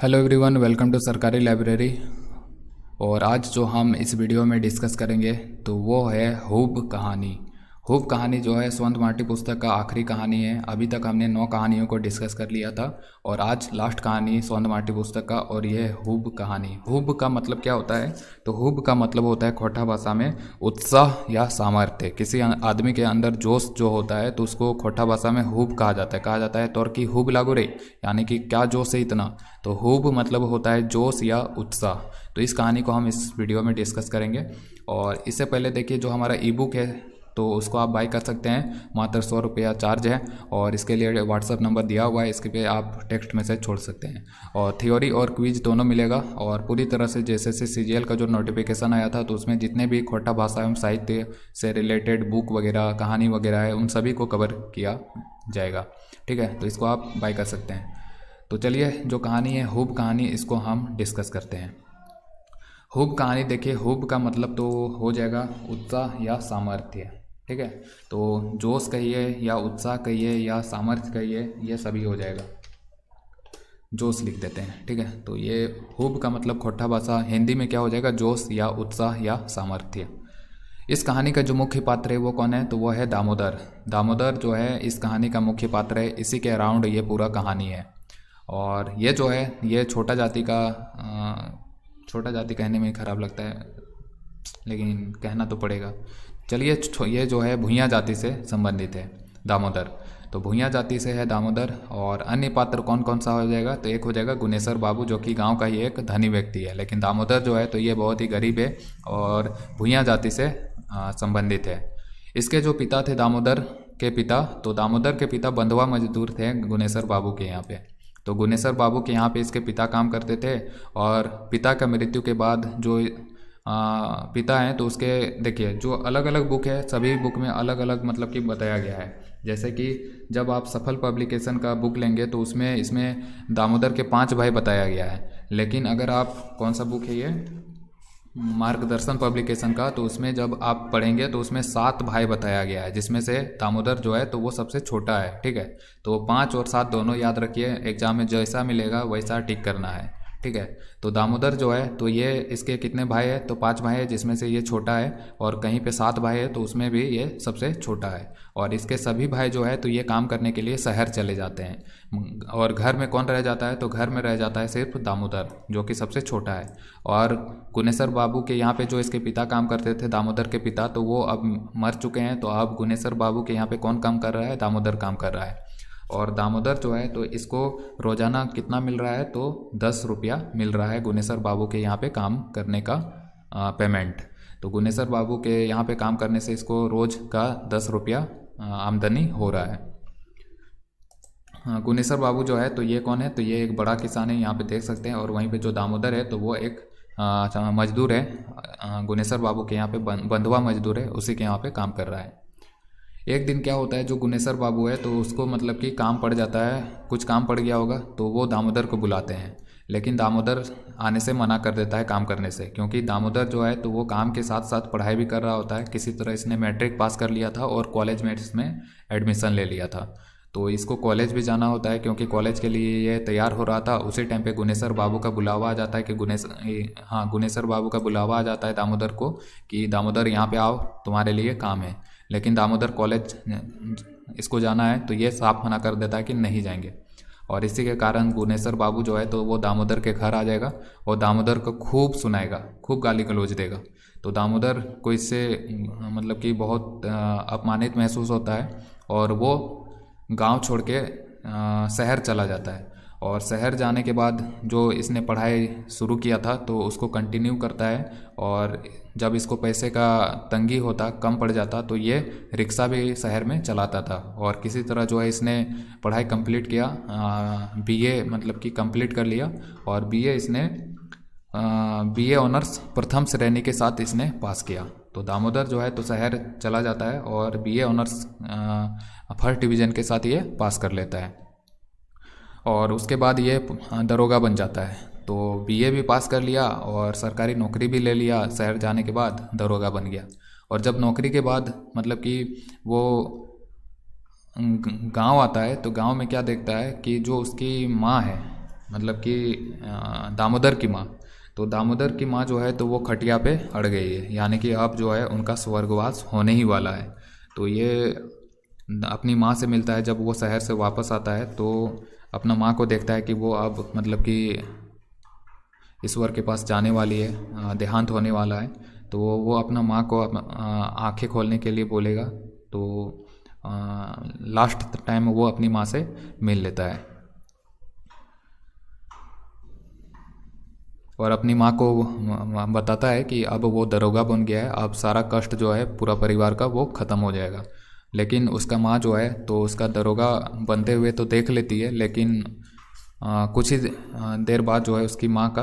Hello everyone, welcome to सरकारी library. और आज जो हम इस वीडियो में डिस्कस करेंगे तो वो है हूब कहानी। हूब कहानी जो है स्वंत मार्टी पुस्तक का आखिरी कहानी है। अभी तक हमने 9 कहानियों को डिस्कस कर लिया था और आज लास्ट कहानी स्वंत मार्टी पुस्तक का, और ये है हूब कहानी। हूब का मतलब क्या होता है? तो हूब का मतलब होता है खोटा भाषा में उत्साह या सामर्थ्य। किसी आदमी के अंदर जोश जो होता है तो उसको खोटा भाषा में हूब कहा जाता है। तौर की हूब लागू रे, यानी कि क्या जोश है इतना। तो हूब मतलब होता है जोश या उत्साह। तो इस कहानी को हम इस वीडियो में डिस्कस करेंगे। और इससे पहले देखिए, जो हमारा ई बुक है तो उसको आप बाय कर सकते हैं, मात्र 100 रुपया चार्ज है। और इसके लिए व्हाट्सअप नंबर दिया हुआ है, इसके पे आप टेक्स्ट मैसेज छोड़ सकते हैं। और थ्योरी और क्विज दोनों मिलेगा। और पूरी तरह से जैसे से सीजीएल का जो नोटिफिकेशन आया था तो उसमें जितने भी खोटा भाषा एवं साहित्य से रिलेटेड बुक वगैरह, कहानी वगैरह है, उन सभी को कवर किया जाएगा। ठीक है, तो इसको आप बाय कर सकते हैं। तो चलिए, जो कहानी है हूब कहानी, इसको हम डिस्कस करते हैं। हूब कहानी देखिए, हूब का मतलब तो हो जाएगा उत्साह या सामर्थ्य। ठीक है, तो जोश कहिए या उत्साह कहिए या सामर्थ्य कहिए, ये सभी हो जाएगा। जोश लिख देते हैं। ठीक है, तो ये हूब का मतलब खोटा भाषा हिंदी में क्या हो जाएगा? जोश या उत्साह या सामर्थ्य। इस कहानी का जो मुख्य पात्र है वो कौन है? तो वो है दामोदर। दामोदर जो है इस कहानी का मुख्य पात्र है। इसी के अराउंड ये पूरा कहानी है। और ये जो है ये छोटा जाति कहने में खराब लगता है, लेकिन कहना तो पड़ेगा। चलिए, ये जो है भूइयाँ जाति से संबंधित है दामोदर। तो भूइयाँ जाति से है दामोदर। और अन्य पात्र कौन कौन सा हो जाएगा? तो एक हो जाएगा गुनेसर बाबू, जो कि गांव का ही एक धनी व्यक्ति है। लेकिन दामोदर जो है तो ये बहुत ही गरीब है और भूइयाँ जाति से संबंधित है। इसके जो पिता थे दामोदर के पिता, तो दामोदर के पिता बंधुआ मजदूर थे गुनेसर बाबू के यहाँ पे। तो गुनेसर बाबू के यहाँ पे इसके पिता काम करते थे। और पिता का मृत्यु के बाद जो पिता हैं तो उसके देखिए, जो अलग अलग बुक है सभी बुक में अलग अलग मतलब कि बताया गया है। जैसे कि जब आप सफल पब्लिकेशन का बुक लेंगे तो उसमें इसमें दामोदर के 5 भाई बताया गया है। लेकिन अगर आप, कौन सा बुक है ये, मार्गदर्शन पब्लिकेशन का, तो उसमें जब आप पढ़ेंगे तो उसमें 7 भाई बताया गया है, जिसमें से दामोदर जो है तो वो सबसे छोटा है। ठीक है, तो 5 और 7 दोनों याद रखिए, एग्जाम में जैसा मिलेगा वैसा टिक करना है। ठीक है, तो दामोदर जो है तो ये, इसके कितने भाई है? तो 5 भाई है, जिसमें से ये छोटा है। और कहीं पे 7 भाई है तो उसमें भी ये सबसे छोटा है। और इसके सभी भाई जो है तो ये काम करने के लिए शहर चले जाते हैं। और घर में कौन रह जाता है? तो घर में रह जाता है सिर्फ दामोदर, जो कि सबसे छोटा है। और गुनेसर बाबू के यहाँ पे जो इसके पिता काम करते थे, दामोदर के पिता, तो वो अब मर चुके हैं। तो अब गुनेसर बाबू के यहाँ पे कौन काम कर रहा है? दामोदर काम कर रहा है। और दामोदर जो है तो इसको रोज़ाना कितना मिल रहा है? तो 10 रुपया मिल रहा है गुनेसर बाबू के यहाँ पे काम करने का पेमेंट। तो गुनेसर बाबू के यहाँ पे काम करने से इसको रोज़ का 10 रुपया आमदनी हो रहा है। गुनेसर बाबू जो है तो ये कौन है? तो ये एक बड़ा किसान है, यहाँ पे देख सकते हैं। और वहीं पे जो दामोदर है तो वो एक मजदूर है। गुनेसर बाबू के यहाँ पे बंधुआ मजदूर है, उसी के यहाँ पे काम कर रहा है। एक दिन क्या होता है, जो गुनेसर बाबू है तो उसको मतलब कि काम पड़ जाता है, कुछ काम पड़ गया होगा, तो वो दामोदर को बुलाते हैं। लेकिन दामोदर आने से मना कर देता है काम करने से, क्योंकि दामोदर जो है तो वो काम के साथ साथ पढ़ाई भी कर रहा होता है। किसी तरह इसने मैट्रिक पास कर लिया था और कॉलेज में इसमें एडमिशन ले लिया था। तो इसको कॉलेज भी जाना होता है, क्योंकि कॉलेज के लिए ये तैयार हो रहा था। उसी टाइम पे गुनेसर बाबू का बुलावा आ जाता है कि गुनेसर बाबू का बुलावा आ जाता है दामोदर को कि दामोदर यहाँ पे आओ, तुम्हारे लिए काम है। लेकिन दामोदर कॉलेज इसको जाना है तो ये साफ मना कर देता है कि नहीं जाएंगे। और इसी के कारण गुनेसर बाबू जो है तो वो दामोदर के घर आ जाएगा और दामोदर को खूब सुनाएगा, खूब गाली गलौज देगा। तो दामोदर को इससे मतलब कि बहुत अपमानित महसूस होता है और वो गांव छोड़ के शहर चला जाता है। और शहर जाने के बाद जो इसने पढ़ाई शुरू किया था तो उसको कंटिन्यू करता है। और जब इसको पैसे का तंगी होता, कम पड़ जाता, तो ये रिक्शा भी शहर में चलाता था। और किसी तरह जो है इसने पढ़ाई कंप्लीट किया, बीए मतलब कि कंप्लीट कर लिया। और बीए इसने बीए ऑनर्स प्रथम श्रेणी के साथ इसने पास किया। तो दामोदर जो है तो शहर चला जाता है और बीए ऑनर्स फर्स्ट डिवीज़न के साथ ये पास कर लेता है। और उसके बाद ये दरोगा बन जाता है। तो बीए भी पास कर लिया और सरकारी नौकरी भी ले लिया। शहर जाने के बाद दरोगा बन गया। और जब नौकरी के बाद मतलब कि वो गांव आता है तो गांव में क्या देखता है कि जो उसकी माँ है, मतलब कि दामोदर की माँ। तो दामोदर की माँ जो है तो वो खटिया पे अड़ गई है, यानी कि अब जो है उनका स्वर्गवास होने ही वाला है। तो ये अपनी माँ से मिलता है, जब वो शहर से वापस आता है तो अपना माँ को देखता है कि वो अब मतलब कि ईश्वर के पास जाने वाली है, देहांत होने वाला है। तो वो अपना माँ को आंखें खोलने के लिए बोलेगा। तो लास्ट टाइम वो अपनी माँ से मिल लेता है और अपनी माँ को बताता है कि अब वो दरोगा बन गया है, अब सारा कष्ट जो है पूरा परिवार का वो ख़त्म हो जाएगा। लेकिन उसका माँ जो है तो उसका दरोगा बनते हुए तो देख लेती है, लेकिन कुछ ही देर बाद जो है उसकी माँ का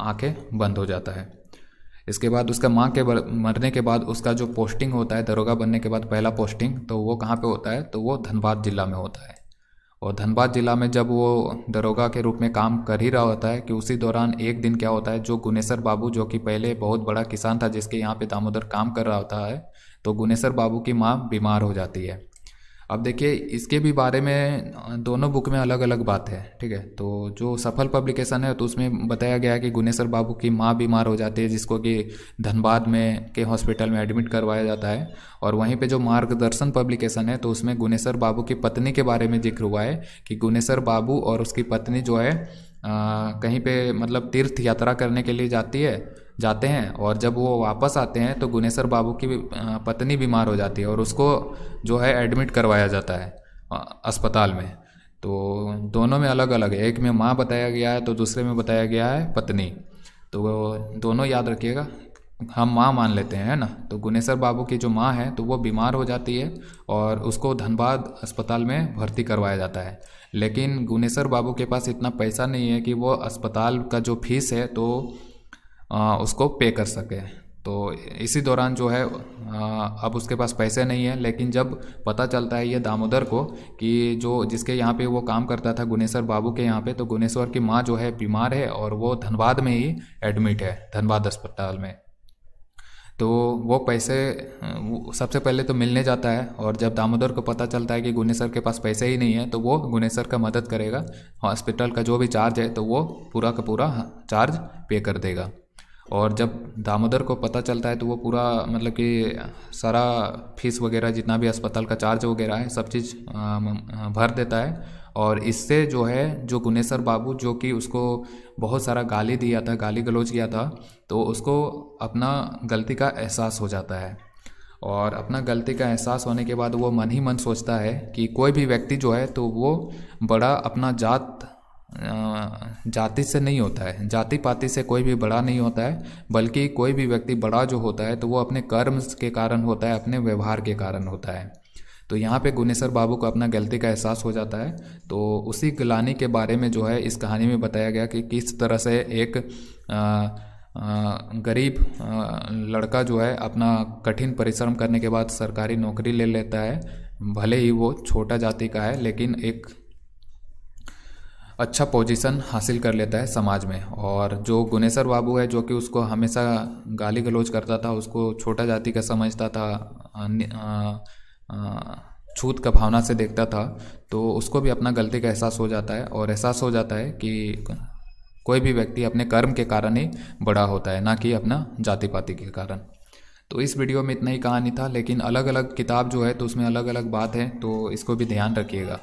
आंखें बंद हो जाता है। इसके बाद उसका माँ के मरने के बाद उसका जो पोस्टिंग होता है दरोगा बनने के बाद, पहला पोस्टिंग, तो वो कहाँ पे होता है, तो वो धनबाद जिला में होता है। और धनबाद जिला में जब वो दरोगा के रूप में काम कर ही रहा होता है कि उसी दौरान एक दिन क्या होता है, जो गुनेसर बाबू जो कि पहले बहुत बड़ा किसान था जिसके यहाँ पे दामोदर काम कर रहा होता है, तो गुनेसर बाबू की माँ बीमार हो जाती है। अब देखिए इसके भी बारे में दोनों बुक में अलग अलग बात है, ठीक है। तो जो सफल पब्लिकेशन है तो उसमें बताया गया है कि गुनेसर बाबू की माँ बीमार हो जाती है, जिसको कि धनबाद में के हॉस्पिटल में एडमिट करवाया जाता है। और वहीं पे जो मार्गदर्शन पब्लिकेशन है तो उसमें गुनेसर बाबू की पत्नी के बारे में जिक्र हुआ है कि गुनेसर बाबू और उसकी पत्नी जो है कहीं पे मतलब तीर्थ यात्रा करने के लिए जाते हैं, और जब वो वापस आते हैं तो गुनेसर बाबू की पत्नी बीमार हो जाती है और उसको जो है एडमिट करवाया जाता है अस्पताल में। तो दोनों में अलग अलग है, एक में माँ बताया गया है तो दूसरे में बताया गया है पत्नी। तो दोनों याद रखिएगा, हम माँ मान लेते हैं, है ना। तो गुनेसर बाबू की जो माँ है तो वो बीमार हो जाती है और उसको धनबाद अस्पताल में भर्ती करवाया जाता है। लेकिन गुनेसर बाबू के पास इतना पैसा नहीं है कि वो अस्पताल का जो फीस है तो उसको पे कर सके। तो इसी दौरान जो है अब उसके पास पैसे नहीं है, लेकिन जब पता चलता है ये दामोदर को कि जो जिसके यहाँ पे वो काम करता था गुनेसर बाबू के यहाँ पे, तो गुनेश्वर की माँ जो है बीमार है और वो धनबाद में ही एडमिट है, धनबाद अस्पताल में। तो वो पैसे सबसे पहले तो मिलने जाता है, और जब दामोदर को पता चलता है कि गुनेसर के पास पैसे ही नहीं है तो वो गुनेसर का मदद करेगा, हॉस्पिटल का जो भी चार्ज है तो वो पूरा का पूरा चार्ज पे कर देगा। और जब दामोदर को पता चलता है तो वो पूरा मतलब कि सारा फीस वगैरह जितना भी अस्पताल का चार्ज वगैरह है सब चीज़ भर देता है। और इससे जो है जो गुनेसर बाबू जो कि उसको बहुत सारा गाली दिया था, गाली गलौज किया था, तो उसको अपना गलती का एहसास हो जाता है। और अपना गलती का एहसास होने के बाद वो मन ही मन सोचता है कि कोई भी व्यक्ति जो है तो वो बड़ा अपना जाति से नहीं होता है, जाति पाति से कोई भी बड़ा नहीं होता है, बल्कि कोई भी व्यक्ति बड़ा जो होता है तो वो अपने कर्म के कारण होता है, अपने व्यवहार के कारण होता है। तो यहाँ पे गुनेसर बाबू को अपना गलती का एहसास हो जाता है। तो उसी ग्लानि के बारे में जो है इस कहानी में बताया गया कि किस तरह से एक गरीब लड़का जो है अपना कठिन परिश्रम करने के बाद सरकारी नौकरी ले लेता है, भले ही वो छोटा जाति का है लेकिन एक अच्छा पोजीशन हासिल कर लेता है समाज में। और जो गुनेसर बाबू है जो कि उसको हमेशा गाली गलौज करता था, उसको छोटा जाति का समझता था, छूत का भावना से देखता था, तो उसको भी अपना गलती का एहसास हो जाता है और एहसास हो जाता है कि कोई भी व्यक्ति अपने कर्म के कारण ही बड़ा होता है, ना कि अपना जाति पाति के कारण। तो इस वीडियो में इतना ही कहानी था, लेकिन अलग अलग किताब जो है तो उसमें अलग अलग बात है, तो इसको भी ध्यान रखिएगा।